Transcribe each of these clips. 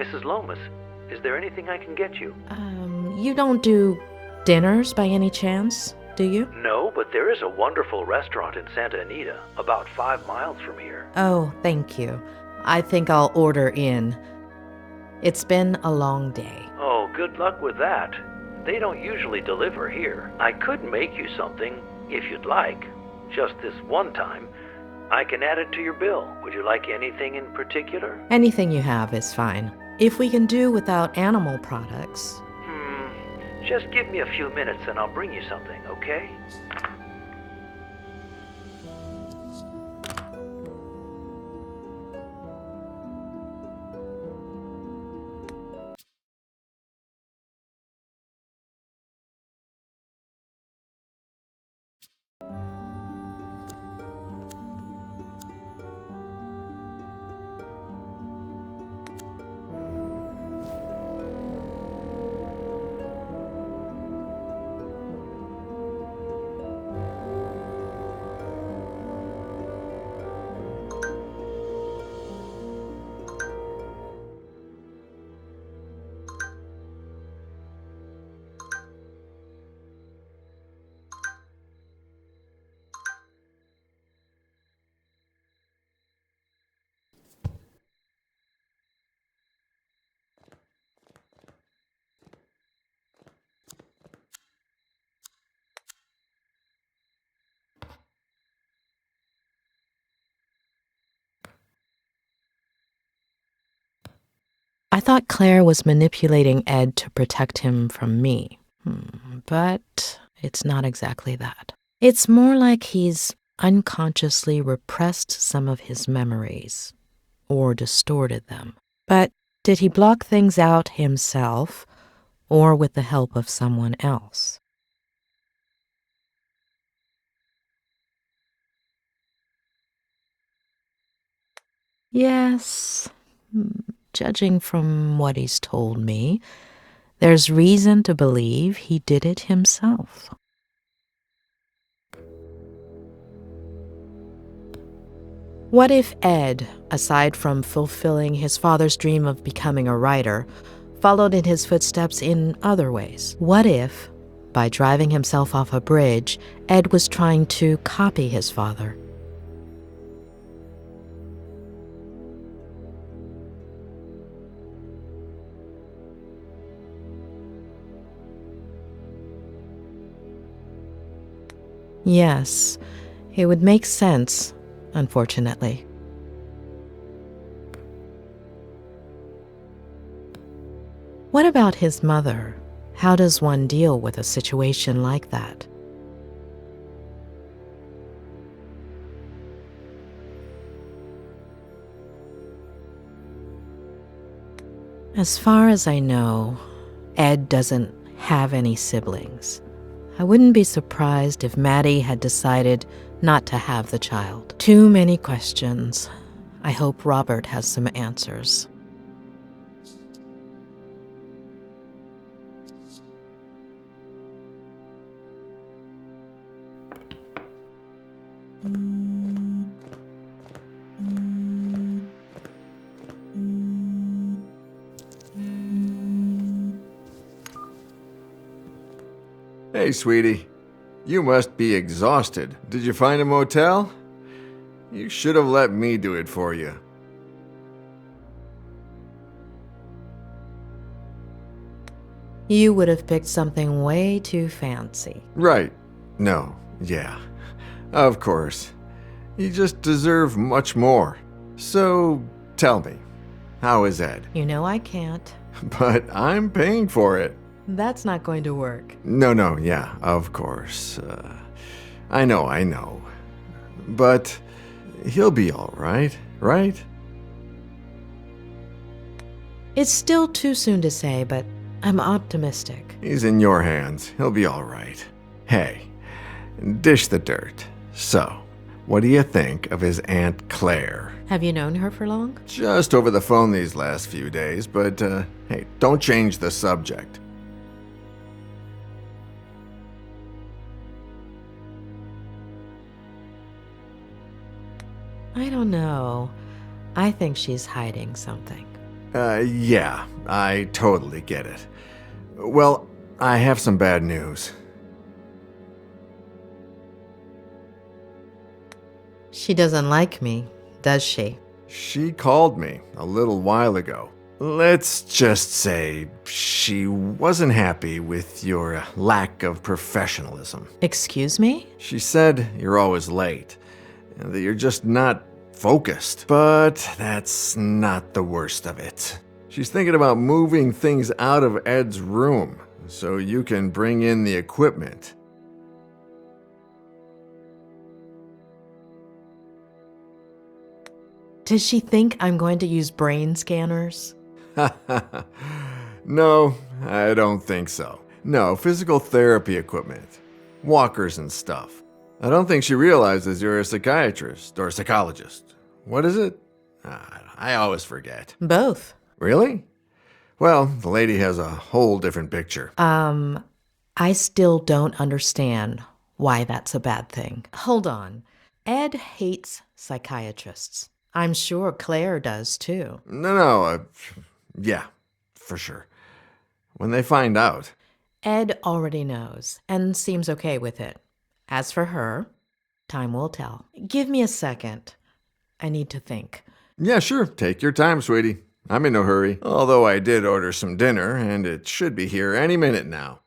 Mrs. Lomas, is there anything I can get you? You don't do dinners by any chance, do you? No, but there is a wonderful restaurant in Santa Anita, about 5 miles from here. Oh, thank you. I think I'll order in. It's been a long day. Oh, good luck with that. They don't usually deliver here. I could make you something, if you'd like. Just this one time. I can add it to your bill. Would you like anything in particular? Anything you have is fine. If we can do without animal products. Just give me a few minutes and I'll bring you something, okay? I thought Claire was manipulating Ed to protect him from me. But it's not exactly that. It's more like he's unconsciously repressed some of his memories, or distorted them. But did he block things out himself, or with the help of someone else? Yes, judging from what he's told me, there's reason to believe he did it himself. What if Ed, aside from fulfilling his father's dream of becoming a writer, followed in his footsteps in other ways? What if, by driving himself off a bridge, Ed was trying to copy his father? Yes, it would make sense, unfortunately. What about his mother? How does one deal with a situation like that? As far as I know, Ed doesn't have any siblings. I wouldn't be surprised if Maddie had decided not to have the child. Too many questions. I hope Robert has some answers. Hey, sweetie. You must be exhausted. Did you find a motel? You should have let me do it for you. You would have picked something way too fancy. Right. No. Yeah. Of course. You just deserve much more. So, tell me, how is Ed? You know I can't. But I'm paying for it. That's not going to work. No, yeah, of course. I know. But he'll be all right, right? It's still too soon to say, but I'm optimistic. He's in your hands. He'll be all right. Hey, dish the dirt. So, what do you think of his Aunt Claire? Have you known her for long? Just over the phone these last few days, but hey, don't change the subject. I don't know. I think she's hiding something. Yeah, I totally get it. Well, I have some bad news. She doesn't like me, does she? She called me a little while ago. Let's just say she wasn't happy with your lack of professionalism. Excuse me? She said you're always late, and that you're just not focused. But that's not the worst of it. She's thinking about moving things out of Ed's room so you can bring in the equipment. Does she think I'm going to use brain scanners? No, I don't think so. No, physical therapy equipment. Walkers and stuff. I don't think she realizes you're a psychiatrist or a psychologist. What is it? I always forget. Both. Really? Well, the lady has a whole different picture. I still don't understand why that's a bad thing. Hold on. Ed hates psychiatrists. I'm sure Claire does too. No, yeah, for sure. When they find out. Ed already knows and seems okay with it. As for her, time will tell. Give me a second. I need to think. Yeah, sure. Take your time, sweetie. I'm in no hurry. Although I did order some dinner, and it should be here any minute now.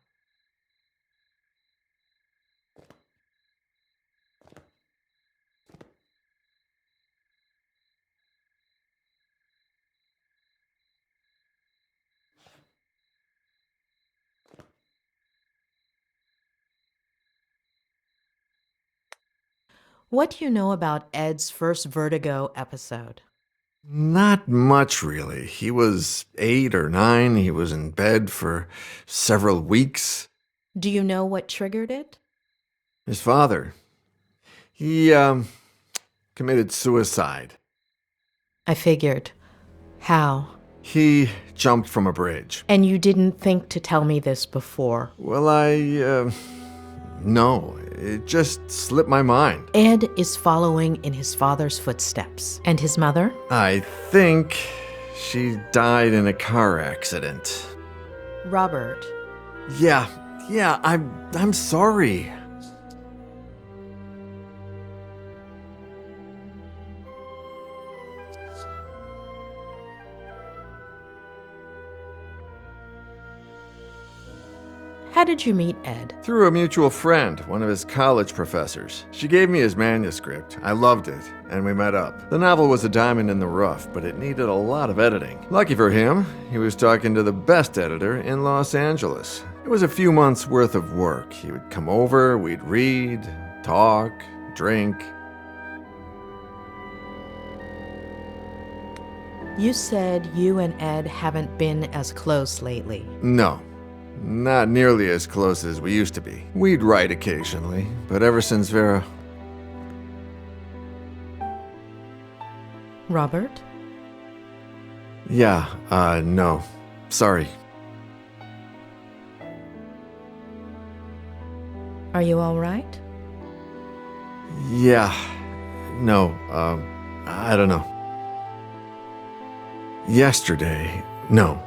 What do you know about Ed's first Vertigo episode? Not much, really. He was 8 or 9. He was in bed for several weeks. Do you know what triggered it? His father. He, committed suicide. I figured. How? He jumped from a bridge. And you didn't think to tell me this before. Well, no. It just slipped my mind. Ed is following in his father's footsteps. And his mother? I think she died in a car accident. Robert. Yeah, I'm sorry. How did you meet Ed? Through a mutual friend, one of his college professors. She gave me his manuscript. I loved it, and we met up. The novel was a diamond in the rough, but it needed a lot of editing. Lucky for him, he was talking to the best editor in Los Angeles. It was a few months' worth of work. He would come over, we'd read, talk, drink. You said you and Ed haven't been as close lately. No. Not nearly as close as we used to be. We'd write occasionally, but ever since Vera... Robert? Yeah, no. Sorry. Are you all right? Yeah. No, I don't know. Yesterday... No.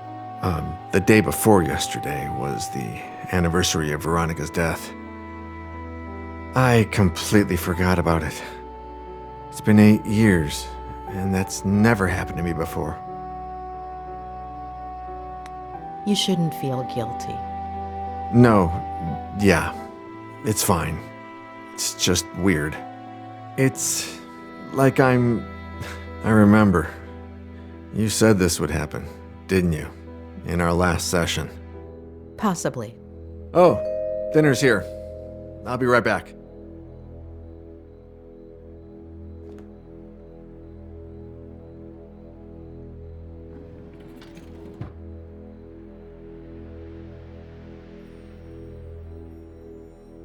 The day before yesterday was the anniversary of Veronica's death. I completely forgot about it. It's been 8 years, and that's never happened to me before. You shouldn't feel guilty. No, yeah, it's fine. It's just weird. It's like I remember. You said this would happen, didn't you? In our last session. Possibly. Oh, dinner's here. I'll be right back.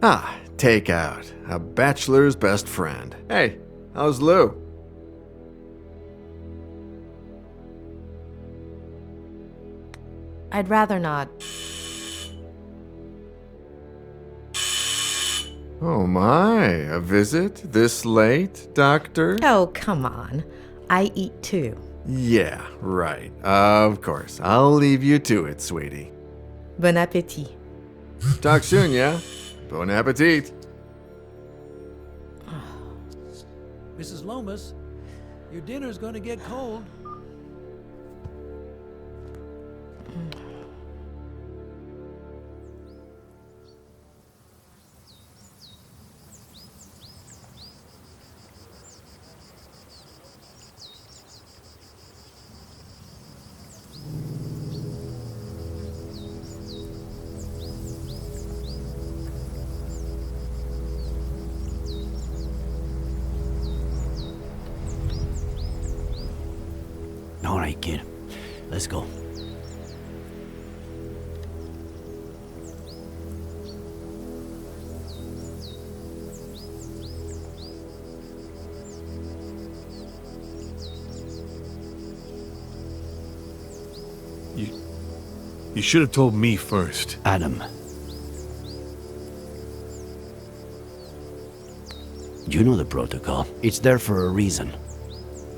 Ah, takeout. A bachelor's best friend. Hey, how's Lou? I'd rather not. Oh my, a visit this late, Doctor? Oh, come on. I eat too. Yeah, right. Of course. I'll leave you to it, sweetie. Bon appétit. Talk soon, yeah? Bon appetit. Mrs. Lomas, your dinner's gonna get cold. All right, kid. Let's go. You should have told me first. Adam. You know the protocol. It's there for a reason.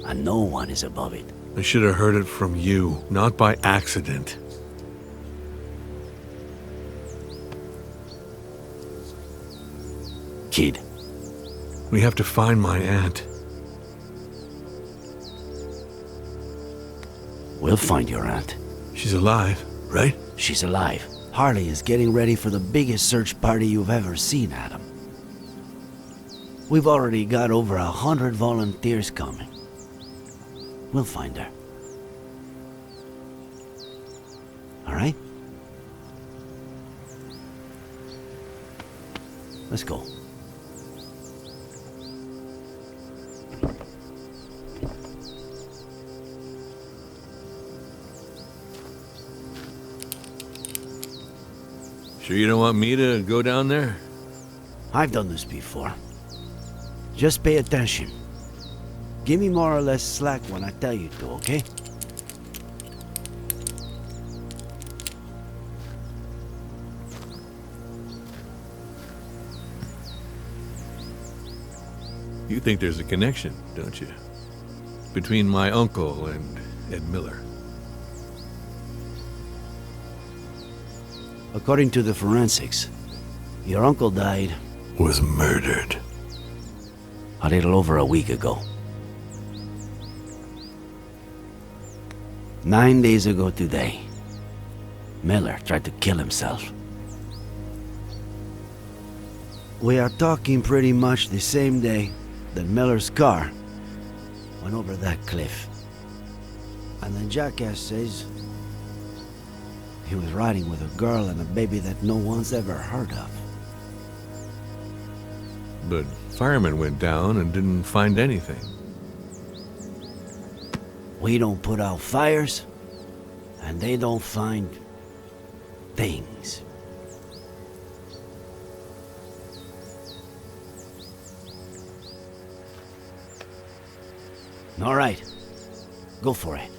And no one is above it. I should have heard it from you, not by accident. Kid. We have to find my aunt. We'll find your aunt. She's alive, right? She's alive. Harley is getting ready for the biggest search party you've ever seen, Adam. We've already got over 100 volunteers coming. We'll find her. All right? Let's go. Sure you don't want me to go down there? I've done this before. Just pay attention. Give me more or less slack when I tell you to, okay? You think there's a connection, don't you? Between my uncle and Ed Miller. According to the forensics, your uncle died Was murdered. a little over a week ago. 9 days ago today, Miller tried to kill himself. We are talking pretty much the same day that Miller's car went over that cliff. And the jackass says he was riding with a girl and a baby that no one's ever heard of. But firemen went down and didn't find anything. We don't put out fires, and they don't find things. All right, go for it.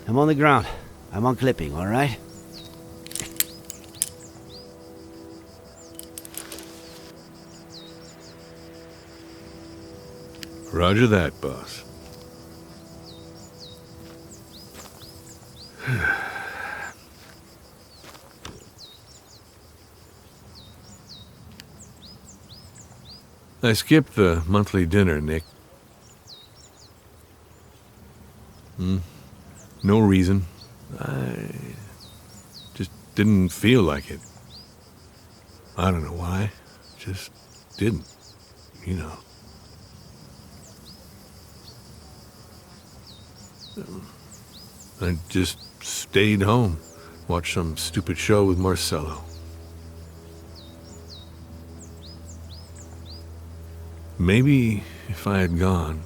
I'm on the ground. I'm on clipping, all right? Roger that, boss. I skipped the monthly dinner, Nick. No reason. I just didn't feel like it. I don't know why. Just didn't, you know. I just stayed home, watched some stupid show with Marcello. Maybe if I had gone.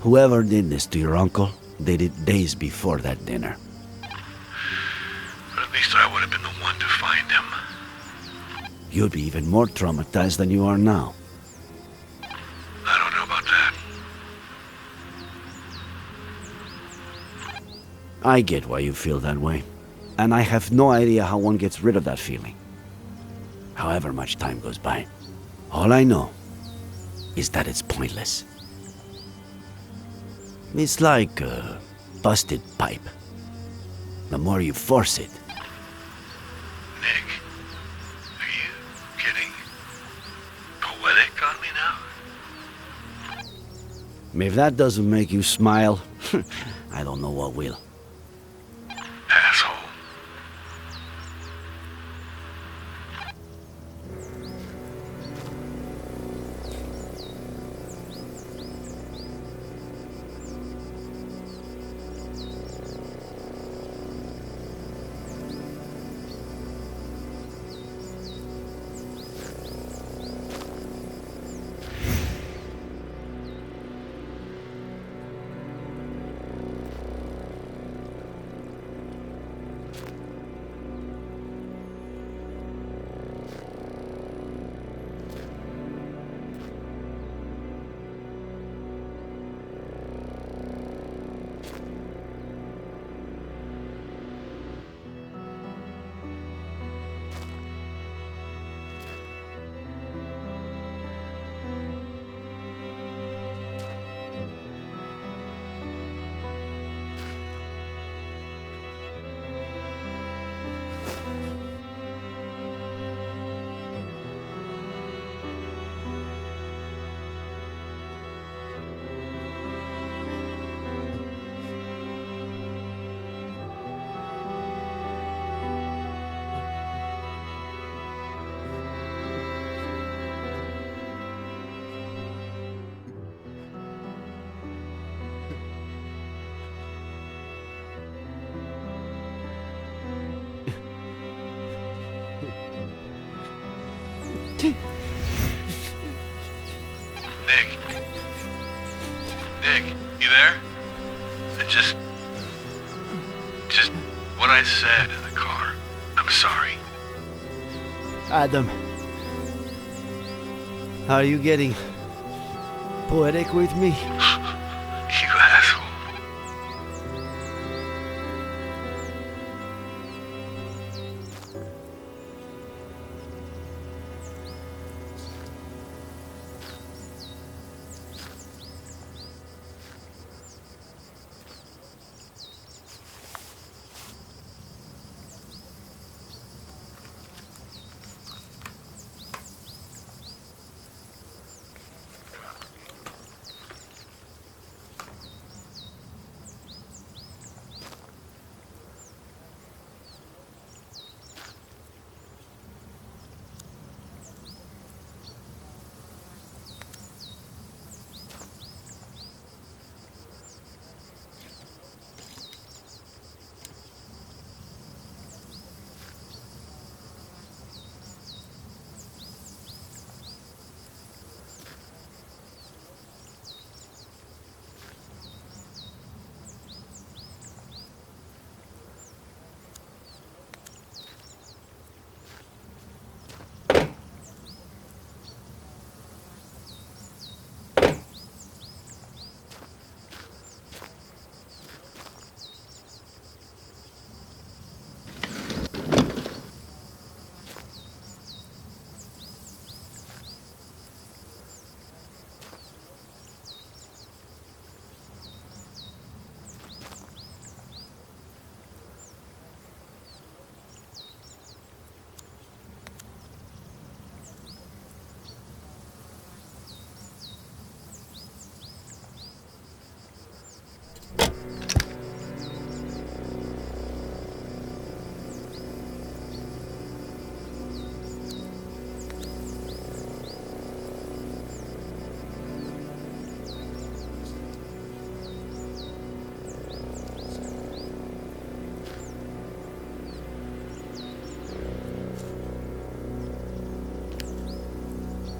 Whoever did this to your uncle they did days before that dinner. But at least I would have been the one to find him. You'd be even more traumatized than you are now. I don't know about that. I get why you feel that way. And I have no idea how one gets rid of that feeling. However much time goes by. All I know is that it's pointless. It's like a busted pipe. The more you force it. Nick, are you getting poetic on me now? If that doesn't make you smile, I don't know what will. Asshole. Nick. Nick, you there? Just what I said in the car. I'm sorry. Adam, are you getting poetic with me? You asshole.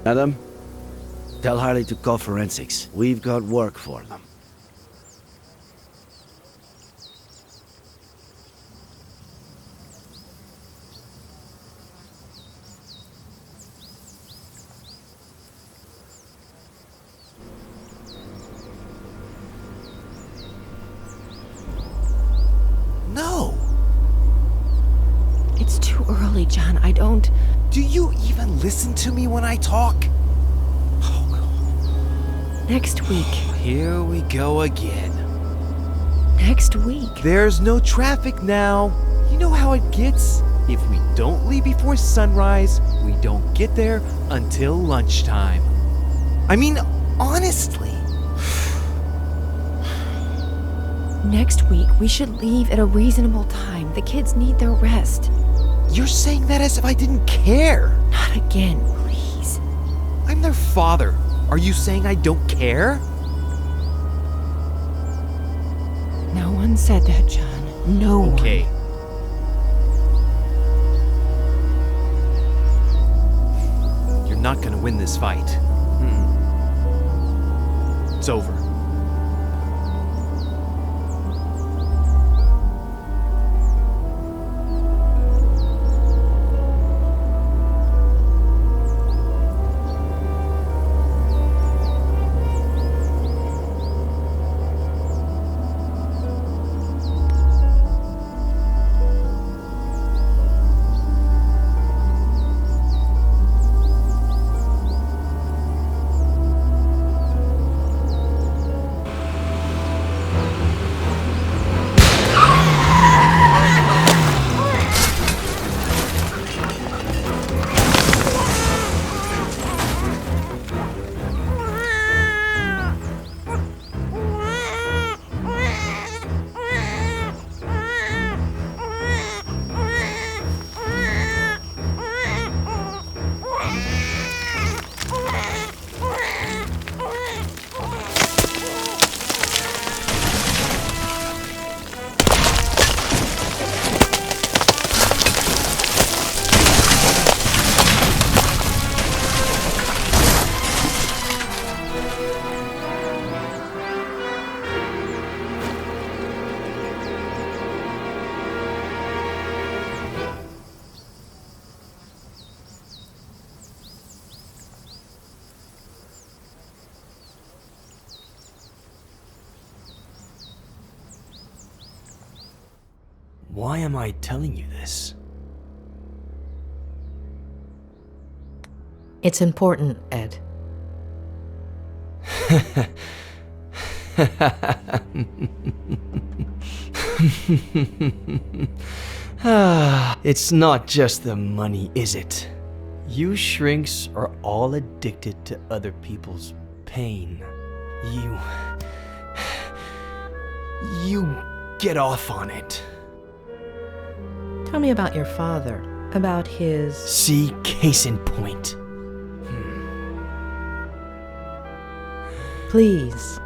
Adam, tell Harley to call forensics. We've got work for them. Okay, John, I don't... Do you even listen to me when I talk? Next week. Here we go again. Next week. There's no traffic now. You know how it gets? If we don't leave before sunrise, we don't get there until lunchtime. I mean, honestly. Next week, we should leave at a reasonable time. The kids need their rest. You're saying that as if I didn't care. Not again, please. I'm their father. Are you saying I don't care? No one said that, John. No one. Okay. You're not gonna win this fight. It's over. Why am I telling you this? It's important, Ed. It's not just the money, is it? You shrinks are all addicted to other people's pain. You get off on it. Tell me about your father, about his... See, case in point. Please.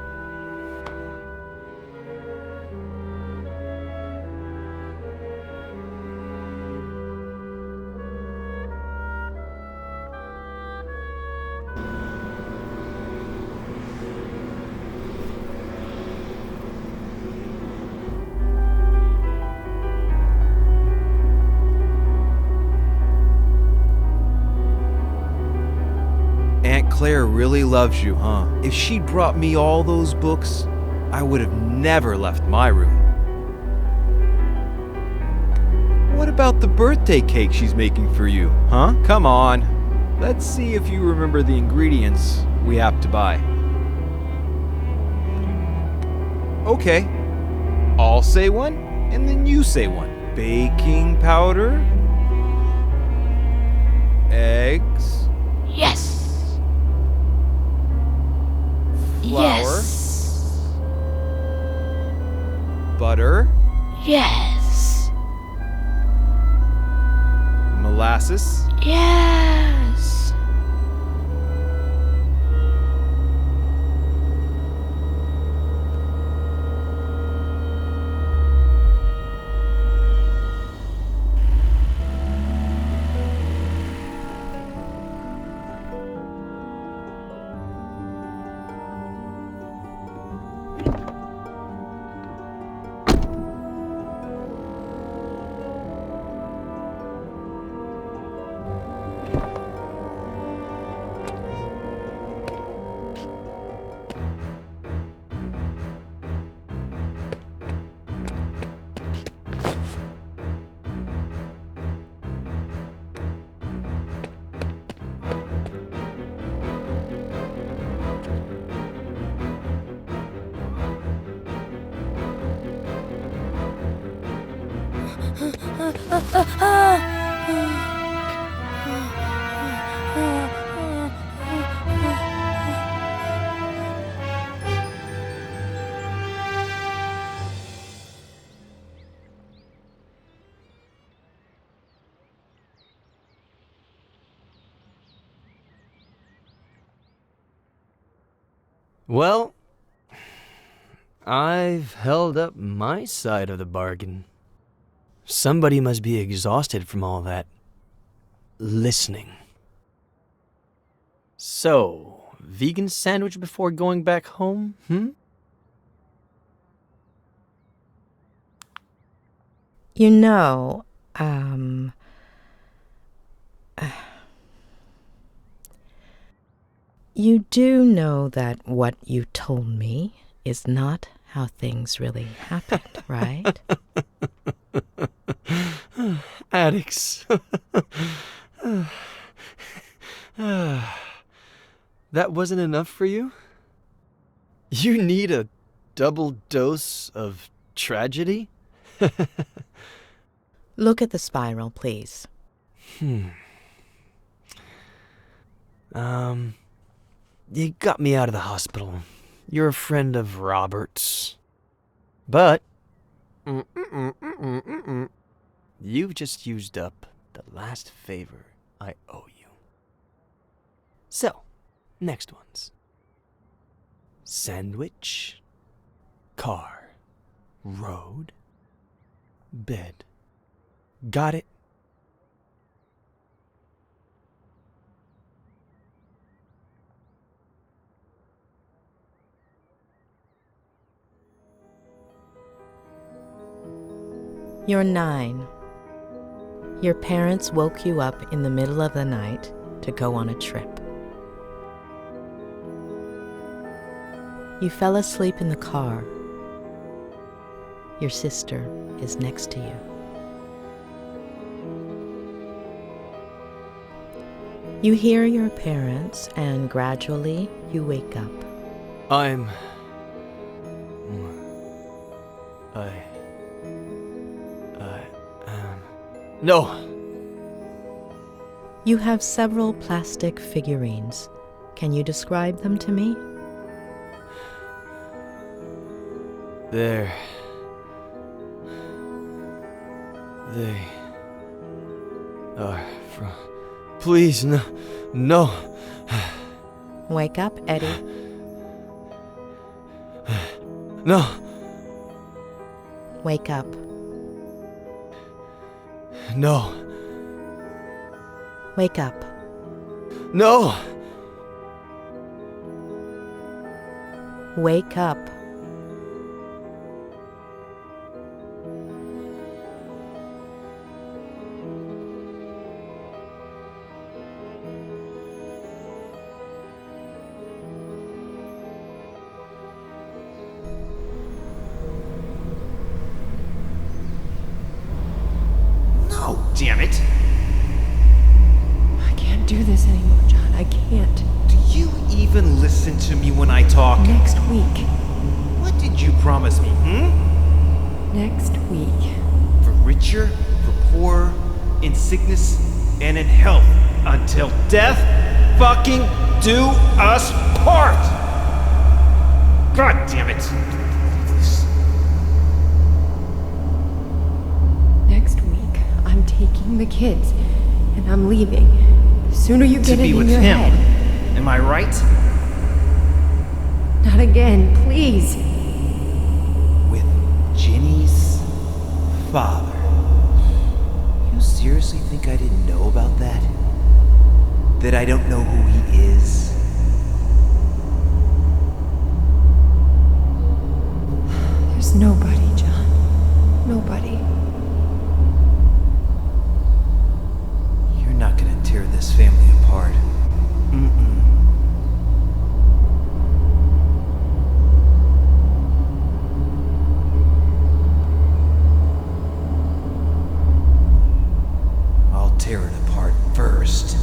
Aunt Claire really loves you, huh? If she'd brought me all those books, I would have never left my room. What about the birthday cake she's making for you, huh? Come on. Let's see if you remember the ingredients we have to buy. Okay. I'll say one, and then you say one. Baking powder. Eggs. Yes. Flour. Yes. Butter. Yes. Molasses. Yes. Well, I've held up my side of the bargain. Somebody must be exhausted from all that listening. So, vegan sandwich before going back home, You know, you do know that what you told me is not how things really happened, right? Addicts. That wasn't enough for you? You need a double dose of tragedy? Look at the spiral, please. You got me out of the hospital. You're a friend of Robert's. But you've just used up the last favor I owe you. So, next ones. Sandwich, car, road, bed. Got it? You're 9. Your parents woke you up in the middle of the night to go on a trip. You fell asleep in the car. Your sister is next to you. You hear your parents, and gradually you wake up. No. You have several plastic figurines. Can you describe them to me? They are from... Please, no. Wake up, Eddie. No. Wake up. No. Wake up. No. Wake up. Damn it! I can't do this anymore, John. I can't. Do you even listen to me when I talk? Next week. What did you promise me, Next week. For richer, for poorer, in sickness, and in health, until death fucking do us part! God damn it! Next week, I'm taking the kids, and I'm leaving. The sooner you get To it be in with your him. head. Am I right? Not again, please. With Ginny's father. You seriously think I didn't know about that? That I don't know who he is? There's nobody, John. Nobody. You're not gonna tear this family apart. I'll tear it apart first.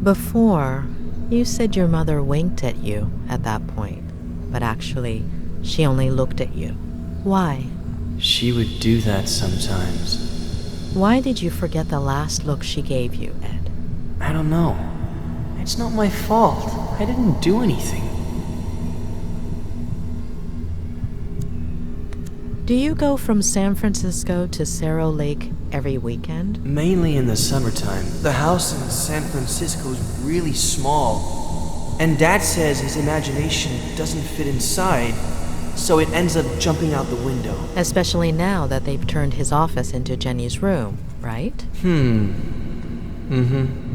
Before, you said your mother winked at you at that point, but actually, she only looked at you. Why? She would do that sometimes. Why did you forget the last look she gave you, Ed? I don't know. It's not my fault. I didn't do anything. Do you go from San Francisco to Cerro Lake every weekend? Mainly in the summertime. The house in San Francisco is really small. And Dad says his imagination doesn't fit inside, so it ends up jumping out the window. Especially now that they've turned his office into Jenny's room, right? Mm-hmm.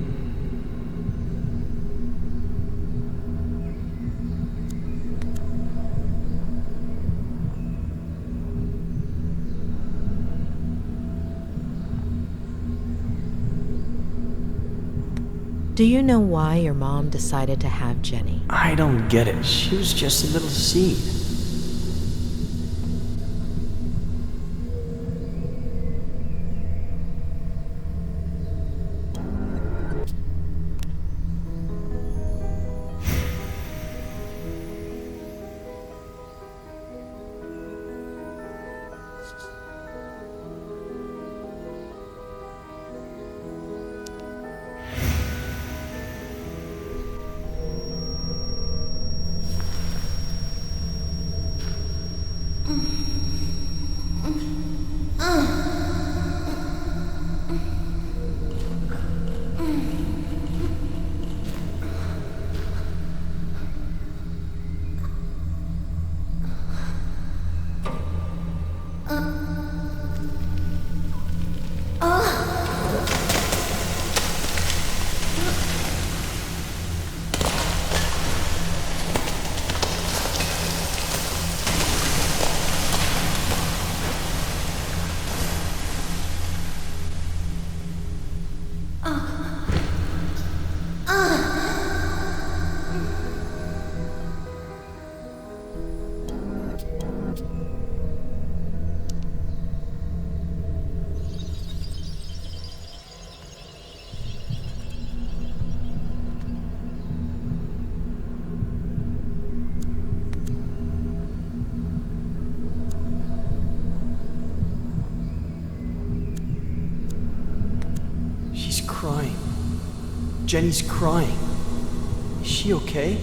Do you know why your mom decided to have Jenny? I don't get it. She was just a little seed. She's crying. Jenny's crying. Is she okay?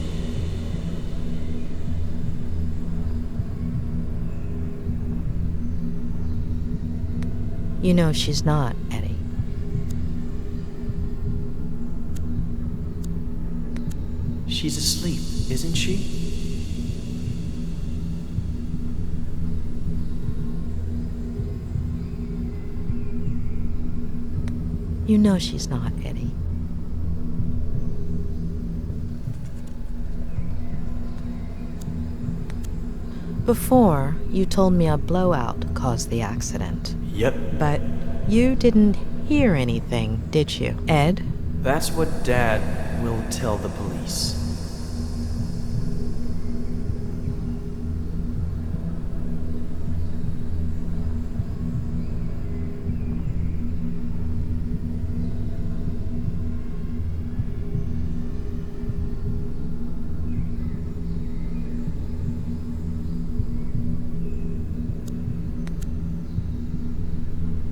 You know she's not, Eddie. She's asleep, isn't she? You know she's not, Eddie. Before, you told me a blowout caused the accident. Yep. But you didn't hear anything, did you, Ed? That's what Dad will tell the police.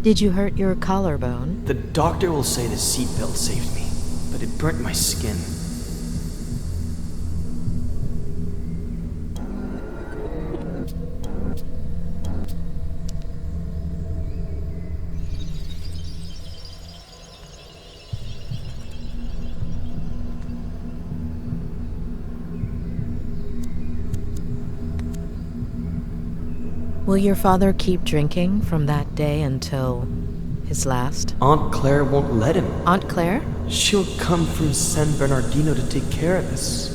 Did you hurt your collarbone? The doctor will say the seatbelt saved me, but it burnt my skin. Will your father keep drinking from that day until his last? Aunt Claire won't let him. Aunt Claire? She'll come from San Bernardino to take care of us.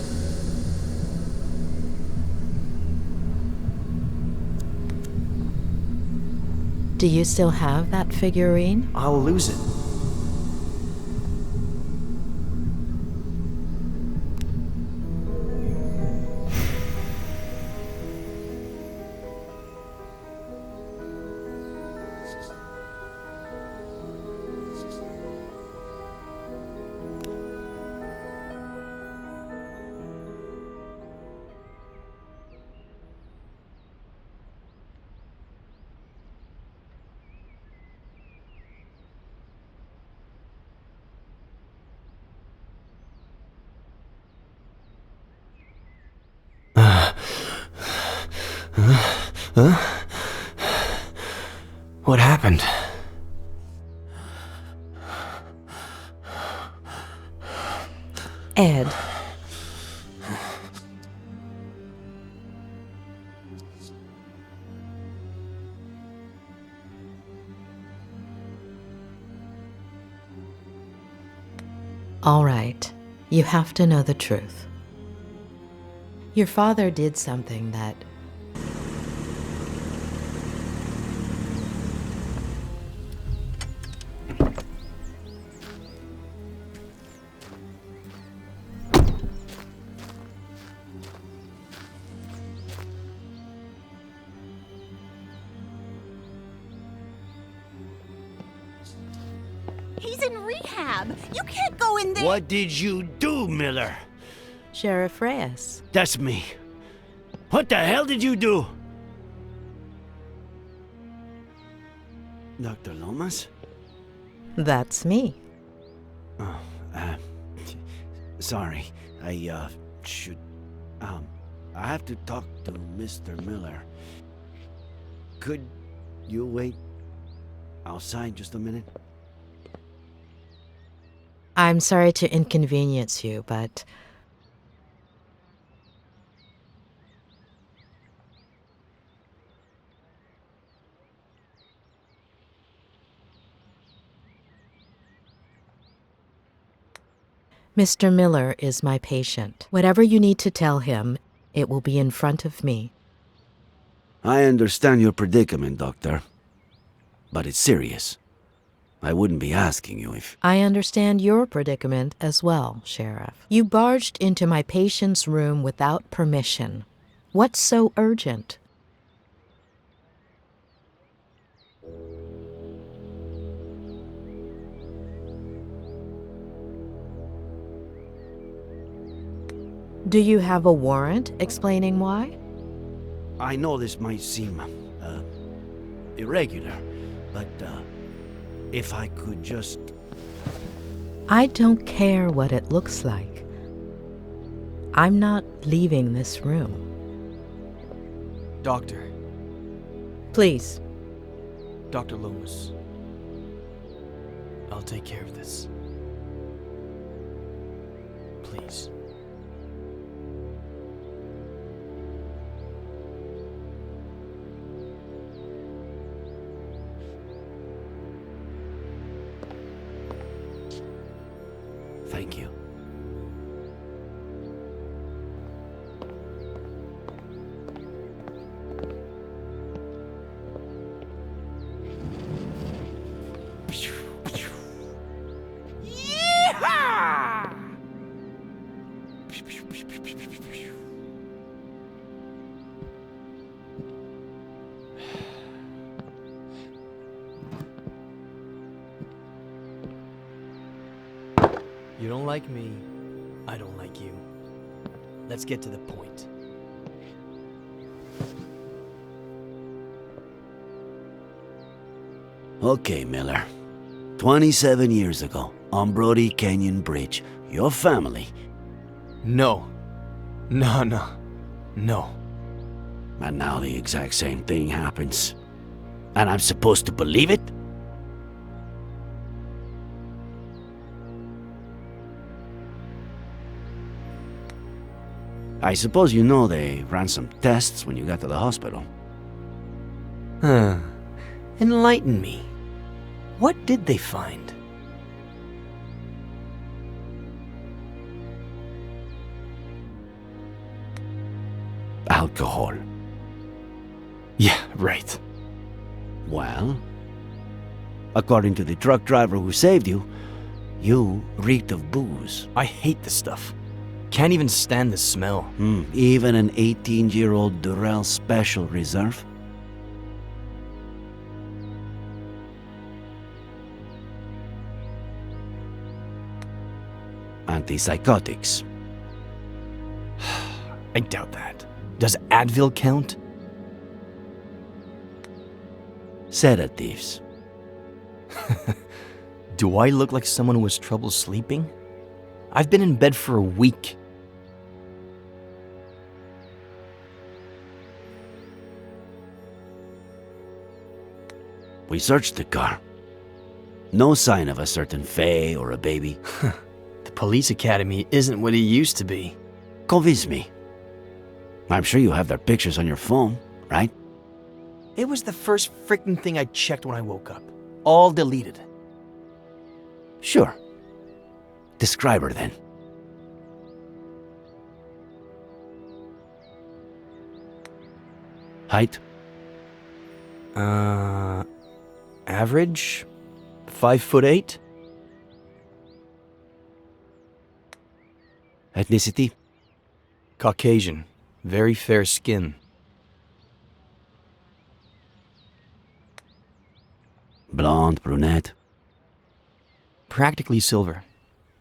Do you still have that figurine? I'll lose it. What happened? Ed. All right, you have to know the truth. Your father did something that... He's in rehab. You can't go in there. What did you do, Miller? Sheriff Reyes. That's me. What the hell did you do? Dr. Lomas? That's me. Oh, sorry. I have to talk to Mr. Miller. Could you wait outside just a minute? I'm sorry to inconvenience you, but... Mr. Miller is my patient. Whatever you need to tell him, it will be in front of me. I understand your predicament, Doctor. But it's serious. I wouldn't be asking you if... I understand your predicament as well, Sheriff. You barged into my patient's room without permission. What's so urgent? Do you have a warrant explaining why? I know this might seem, irregular, but, if I could just... I don't care what it looks like. I'm not leaving this room. Doctor. Please. Dr. Lomas. I'll take care of this. Please. Thank you. Yeehaw! You don't like me, I don't like you. Let's get to the point. Okay, Miller. 27 years ago, on Brody Canyon Bridge, your family... No. No. And now the exact same thing happens. And I'm supposed to believe it? I suppose you know they ran some tests when you got to the hospital. Enlighten me. What did they find? Alcohol. Yeah, right. Well, according to the truck driver who saved you, you reeked of booze. I hate this stuff. Can't even stand the smell. Even an 18-year-old Durrell Special Reserve? Antipsychotics. I doubt that. Does Advil count? Sedatives. Do I look like someone who has trouble sleeping? I've been in bed for a week. We searched the car. No sign of a certain Faye or a baby. The police academy isn't what it used to be. Convince me. I'm sure you have their pictures on your phone, right? It was the first freaking thing I checked when I woke up. All deleted. Sure. Describe her then. Height? Average? 5'8". Ethnicity? Caucasian. Very fair skin. Blonde, brunette? Practically silver.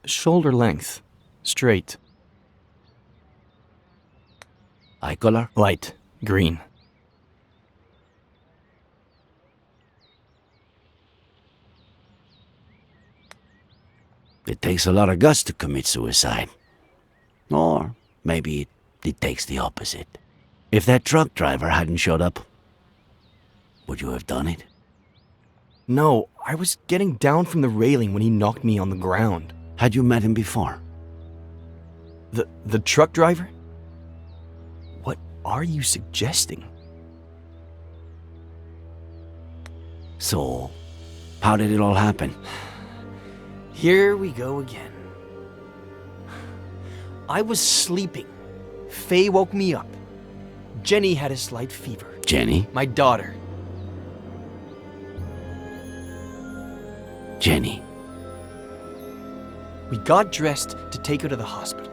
Shoulder length. Straight. Eye color? Light. Green. It takes a lot of guts to commit suicide. Or maybe it takes the opposite. If that truck driver hadn't showed up, would you have done it? No, I was getting down from the railing when he knocked me on the ground. Had you met him before? The truck driver? What are you suggesting? So, how did it all happen? Here we go again. I was sleeping. Faye woke me up. Jenny had a slight fever. Jenny? My daughter. Jenny. We got dressed to take her to the hospital.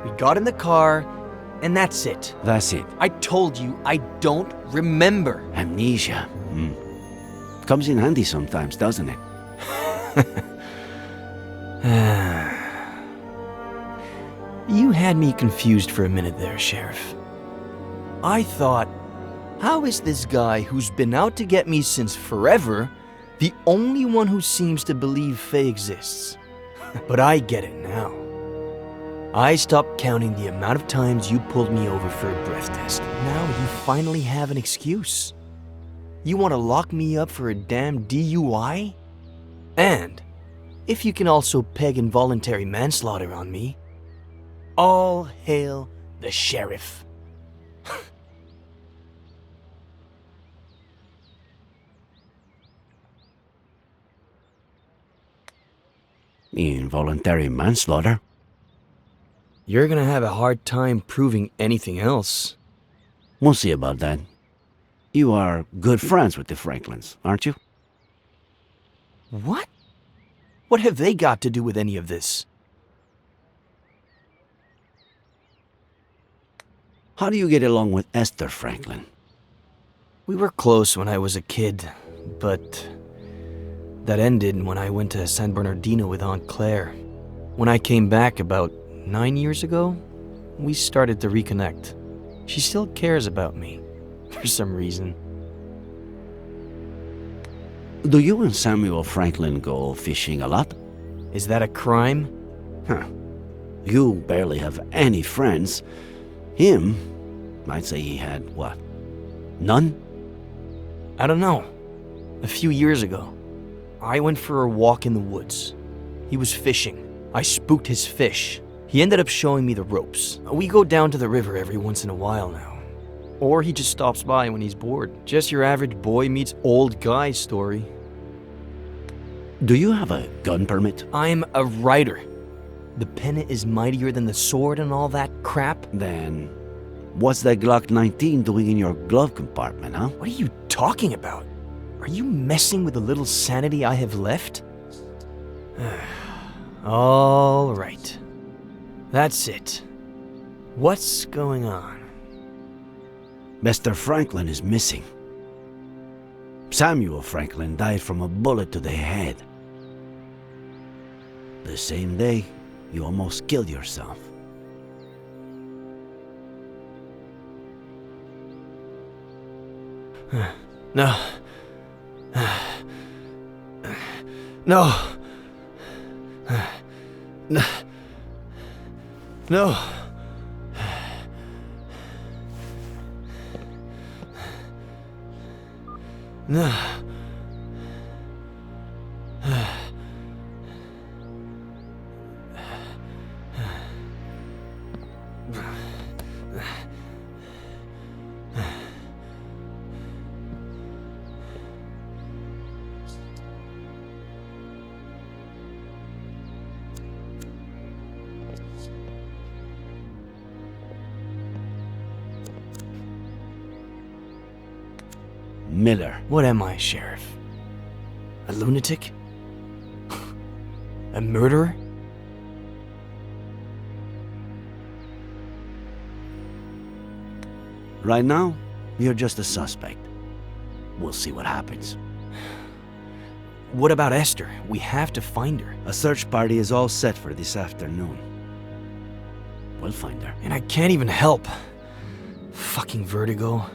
We got in the car, and that's it. That's it. I told you, I don't remember. Amnesia. Comes in handy sometimes, doesn't it? You had me confused for a minute there, Sheriff. I thought, how is this guy who's been out to get me since forever the only one who seems to believe Faye exists? But I get it now. I stopped counting the amount of times you pulled me over for a breath test. Now you finally have an excuse. You want to lock me up for a damn DUI? And if you can also peg involuntary manslaughter on me, all hail the sheriff. Involuntary manslaughter? You're gonna have a hard time proving anything else. We'll see about that. You are good friends with the Franklins, aren't you? What? What have they got to do with any of this? How do you get along with Esther Franklin? We were close when I was a kid, but that ended when I went to San Bernardino with Aunt Claire. When I came back about 9 years ago, we started to reconnect. She still cares about me, for some reason. Do you and Samuel Franklin go fishing a lot? Is that a crime? Huh. You barely have any friends. Him, I'd say he had, what, none? I don't know. A few years ago, I went for a walk in the woods. He was fishing. I spooked his fish. He ended up showing me the ropes. We go down to the river every once in a while now. Or he just stops by when he's bored. Just your average boy meets old guy story. Do you have a gun permit? I'm a writer. The pen is mightier than the sword and all that crap. Then, what's that Glock 19 doing in your glove compartment, huh? What are you talking about? Are you messing with the little sanity I have left? All right. That's it. What's going on? Mr. Franklin is missing. Samuel Franklin died from a bullet to the head. The same day you almost killed yourself. No. No. No. No. No. Miller. What am I, Sheriff? A lunatic? A murderer? Right now, you're just a suspect. We'll see what happens. What about Esther? We have to find her. A search party is all set for this afternoon. We'll find her. And I can't even help. Fucking Vertigo.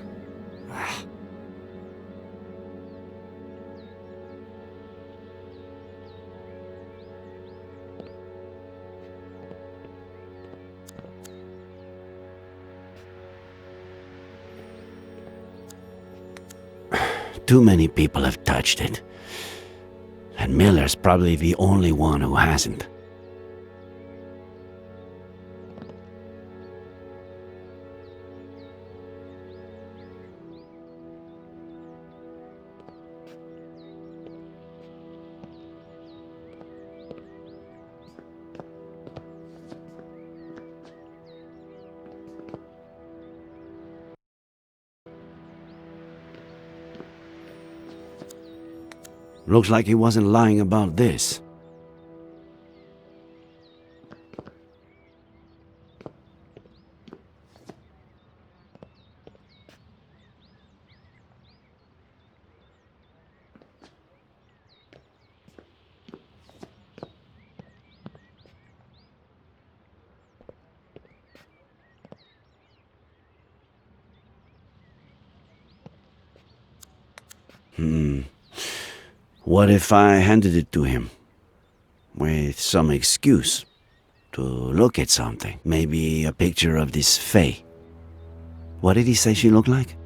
Too many people have touched it. And Miller's probably the only one who hasn't. Looks like he wasn't lying about this. What if I handed it to him? With some excuse. To look at something. Maybe a picture of this Faye. What did he say she looked like?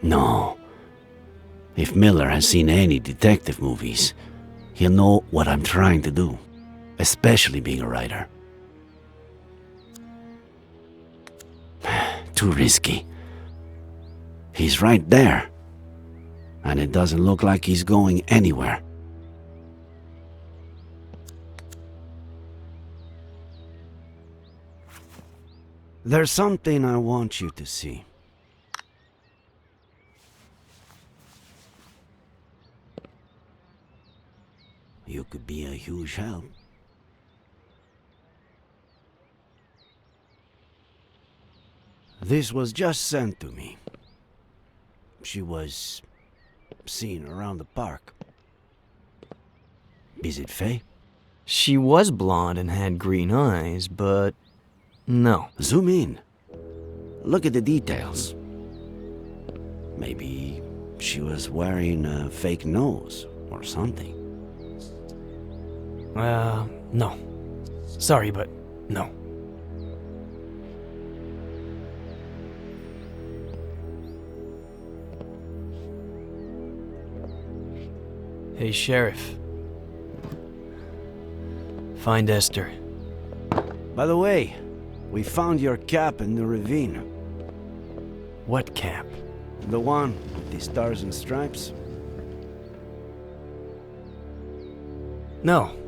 No. If Miller has seen any detective movies, he'll know what I'm trying to do, especially being a writer. Too risky. He's right there, and it doesn't look like he's going anywhere. There's something I want you to see. You could be a huge help. This was just sent to me. She was seen around the park. Is it Faye? She was blonde and had green eyes, but no. Zoom in. Look at the details. Maybe she was wearing a fake nose or something. No. Sorry, but no. Hey, Sheriff. Find Esther. By the way, we found your cap in the ravine. What cap? The one with the stars and stripes? No.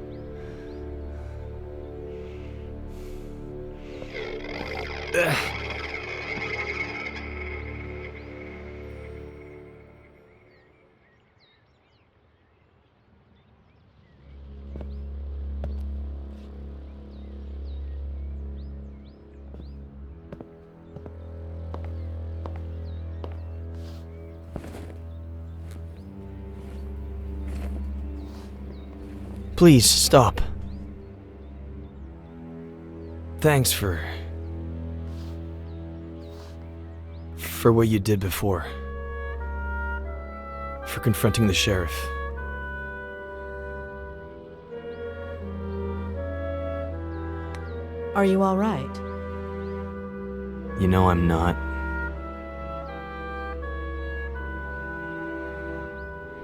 Please, stop. Thanks for what you did before. For confronting the sheriff. Are you all right? You know I'm not.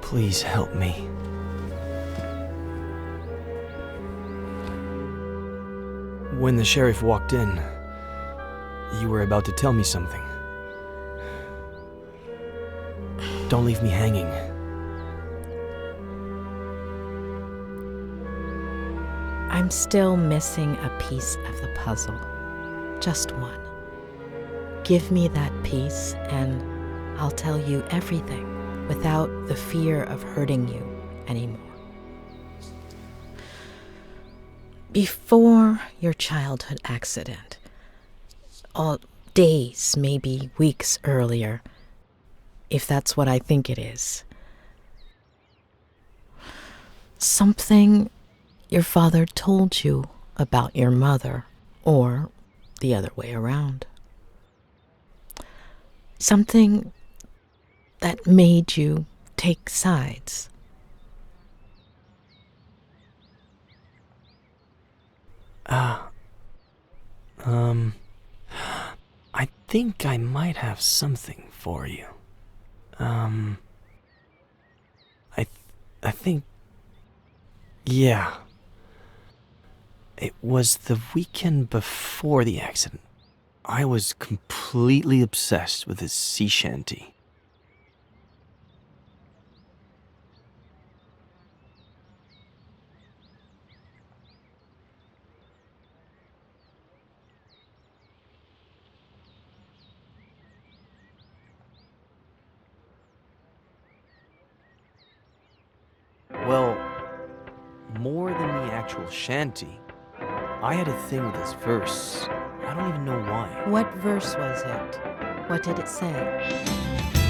Please help me. When the sheriff walked in, you were about to tell me something. Don't leave me hanging. I'm still missing a piece of the puzzle. Just one. Give me that piece and I'll tell you everything without the fear of hurting you anymore. Before your childhood accident, days, maybe weeks earlier, if that's what I think it is, something your father told you about your mother, or the other way around. Something that made you take sides. I think I might have something for you. I think, yeah. It was the weekend before the accident. I was completely obsessed with his sea shanty. Well, more than the actual shanty, I had a thing with this verse. I don't even know why. What verse was it? What did it say?